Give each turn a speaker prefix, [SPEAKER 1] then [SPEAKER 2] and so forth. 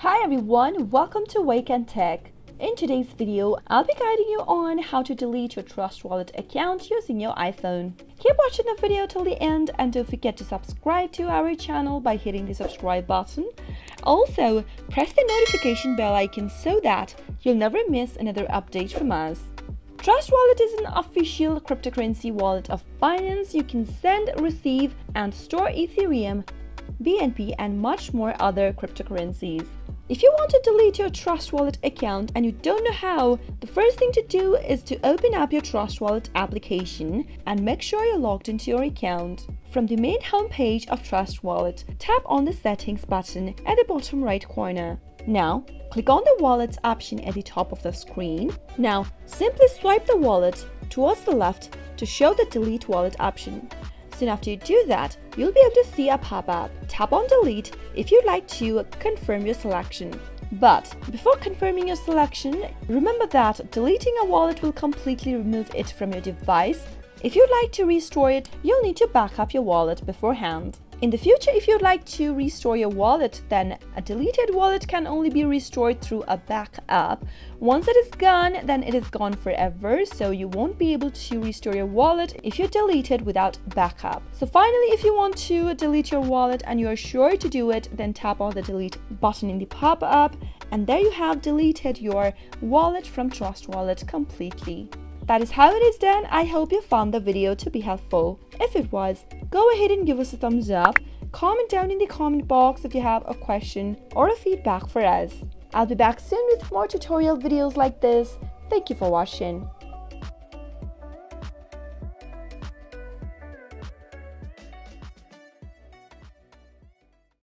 [SPEAKER 1] Hi everyone, welcome to Wake&Tech. In today's video, I'll be guiding you on how to delete your Trustwallet account using your iPhone. Keep watching the video till the end and don't forget to subscribe to our channel by hitting the subscribe button. Also, press the notification bell icon so that you'll never miss another update from us. Trustwallet is an official cryptocurrency wallet of Binance. You can send, receive, and store Ethereum, BNB, and much more other cryptocurrencies. If you want to delete your Trustwallet account and you don't know how, the first thing to do is to open up your Trustwallet application and make sure you're logged into your account. From the main homepage of Trustwallet, tap on the Settings button at the bottom right corner. Now, click on the Wallets option at the top of the screen. Now, simply swipe the wallet towards the left to show the Delete Wallet option. Soon after you do that, you'll be able to see a pop-up. Tap on Delete if you'd like to confirm your selection. But before confirming your selection, remember that deleting a wallet will completely remove it from your device. If you'd like to restore it, you'll need to back up your wallet beforehand. In the future, if you'd like to restore your wallet, then a deleted wallet can only be restored through a backup. Once it is gone, then it is gone forever, so you won't be able to restore your wallet if you delete it without backup. So finally, if you want to delete your wallet and you're sure to do it, then tap on the delete button in the pop-up, and there you have deleted your wallet from Trustwallet completely. That is how it is done. I hope you found the video to be helpful. If it was, go ahead and give us a thumbs up. Comment down in the comment box if you have a question or a feedback for us. I'll be back soon with more tutorial videos like this. Thank you for watching.